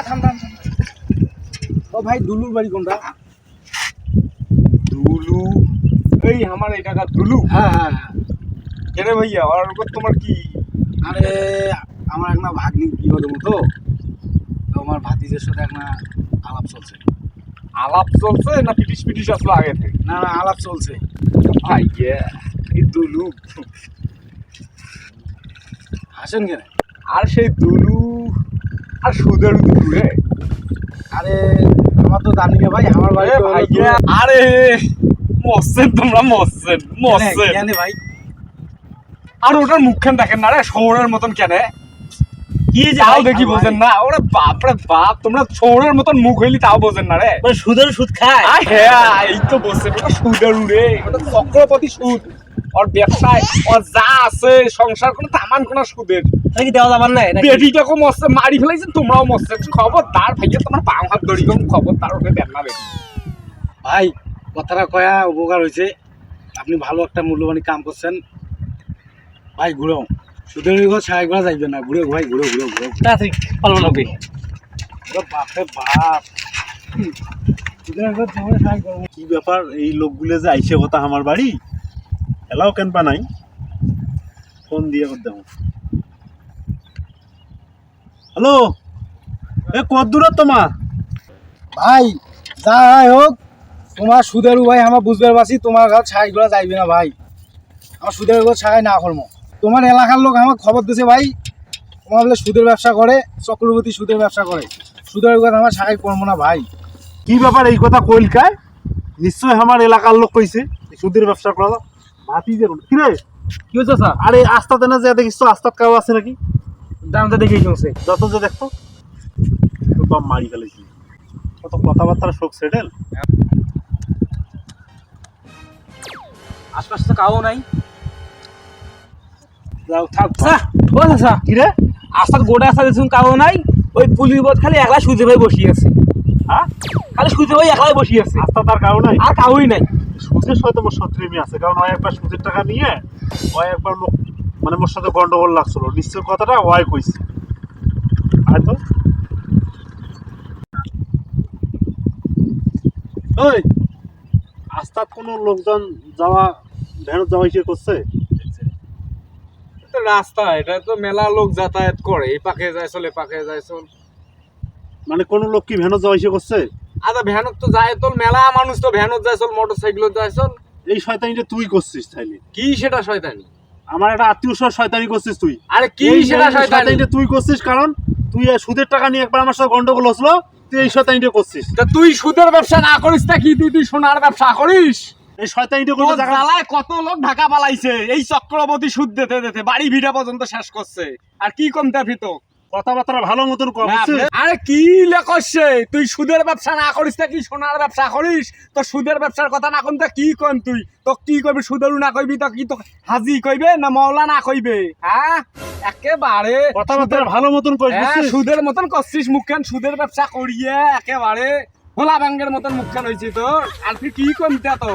থাম থাম থাম। ও ভাই দুলুর বাড়ি কোনটা? দুলু? এই আমার এই টাকা দুলু? হ্যাঁ হ্যাঁ হ্যাঁ। কেন ভাইয়া, ওর উপর তোমার কি? আরে আমার একটা ভাগ্নি বিপদের মতো, তো আমার ভাতিজের সাথে একটা আলাপ চলছে। আলাপ চলছে না পিটিশ পিটিশ আসলো আগে থেকে? না না, আলাপ চলছে। ভাইয়া এই দুলু, হাসেন কেন? আর সেই দুলু আর সুদের দুলু রে। আরে আমার তো জানি না ভাই, আমার বাড়ি তো ভাইয়া আরে মরছেন তোমরা, মরছেন মরছেন। কেন ভাই? আর ওটার মুখখান দেখেন না রে, শহরের মতন কেন? কি তাও দেখি বোঝেন না? ওরা বাপরে বাপ, তোমরা শহরের মতন মুখ হইলি তাও বোঝেন না রে। সুদের সুদ খায়। হ্যাঁ এই তো বলছেন, ওটা সুদের উড়ে, ওটা চক্রবর্তী সুদ। ওর ব্যবসায় ওর যা আছে সংসার কোনো তামান কোনো সুদের নাকি দেওয়া যাবার নাই? বেটিটাকে মরছে, মারি ফেলাইছেন, তোমরাও মরছে। খবরদার ভাইয়া, তোমার পাও হাত ধরি কম, খবরদার ওকে দেন না বেটি। ভাই কথাটা কয়া উপকার হয়েছে, আপনি ভালো একটা মূল্যবান কাম করছেন ভাই। ঘুরো সুদের ছাড়া ঘোরা যাইবে না, ঘুরে ভাই ঘুরো ঘুরো ঘুরো। বাপরে বাপ, কি ব্যাপার, এই লোকগুলো যে আইসে কথা আমার বাড়ি এলাও কেন পা নাই? ফোন দিয়ে করতে হ্যালো, এ কত দূর তোমা? ভাই যাই হোক, তোমার সুদের ভাই আমার বুঝবার পারছি, তোমার ঘর ছাই ঘোরা যাইবে না ভাই। আমার সুদের ঘর ছাই না করবো। তোমার এলাকার লোক আমার খবর দিছে ভাই, তোমার বলে সুদের ব্যবসা করে, চক্রবর্তী সুদের ব্যবসা করে। সুদের ঘর আমার ছাই করবো না ভাই। কি ব্যাপার এই কথা কইলকায়? নিশ্চয় আমার এলাকার লোক কইছে সুদের ব্যবসা করা ভাতি যে কি রে? কি হয়েছে স্যার? আরে আস্তাতে না যে দেখিস তো, আস্তাত কাউ আছে নাকি? দামটা দেখেই চলছে। যত যে দেখতো বাপ মারি ফেলেছি। কত কথাবার্তার শোক সেটেল। আশপাশে তো কাউ নাই। যাও থাক। কি রে? আস্তার গোটা আস্তা দেখুন কাউ নাই, ওই পুলিশ বোধ খালি একলা সুজে ভাই বসিয়ে আছে। হ্যাঁ, খালি সুজে ভাই একলাই বসিয়ে আছে, আস্তাত আর কাউ নাই। আর কাউই নাই। সুদের সাথে মোর শত্রুমি আছে, কারণ ওই একবার সুদের টাকা নিয়ে ওই একবার মানে মোর সাথে গন্ডগোল লাগছিল। নিশ্চয় কথাটা ওয়াই কইছে। আর তো ওই আস্তাত কোনো লোকজন যাওয়া ভ্যানত যাওয়া ইসে করছে? রাস্তা এটা তো মেলা লোক যাতায়াত করে, এই পাকে যায় চলে, পাকে যায় চল। মানে কোনো লোক কি ভ্যানত যাওয়া ইসে করছে? আচ্ছা ভ্যানত তো যায় চল, মেলা মানুষ তো ভ্যানত যায় চল, মোটর সাইকেলত যায় চল। এই শয়তানিটা তুই করছিস তাইলে? কি সেটা শয়তানি? আমার একটা আত্মীয় স্বর শয়তানি করছিস তুই। আরে কি এই সেটা শয়তানি? শয়তানিটা তুই করছিস, কারণ তুই এই সুদের টাকা নিয়ে একবার আমার সাথে গন্ডগোল হলো, তুই এই শয়তানিটা করছিস। তা তুই সুদের ব্যবসা না করিস তা কি তুই সোনার ব্যবসা করিস? এই শয়তানিটা তোর কোনো জায়গা জ্বালায় কত লোক ঢাকা পালাইছে, এই চক্রবর্তী সুদ দিতে দিতে বাড়ি ভিটা পর্যন্ত শেষ করছে। আর কি কমতে ভিতো কথাবার্তা ভালো মতন কর, বুঝছিস? আরে কি লেখছে? তুই সুদের ব্যবসা না করিস তা কি সোনার ব্যবসা করিস? তো সুদের ব্যবসার কথা না কমতে কি কন তুই? তো কি করবি? সুদেরও না কইবি তো কি? তো হাজি কইবে না মওলা না কইবে? হ্যাঁ একেবারে কথাবার্তা ভালো মতন কর, হ্যাঁ, বুঝছিস? সুদের মতন করছিস মুখখান, সুদের ব্যবসা করিয়ে একেবারে ভোলা ব্যাঙ্গের মতন মুখখান হয়েছে তোর। আর তুই কি কমতে তো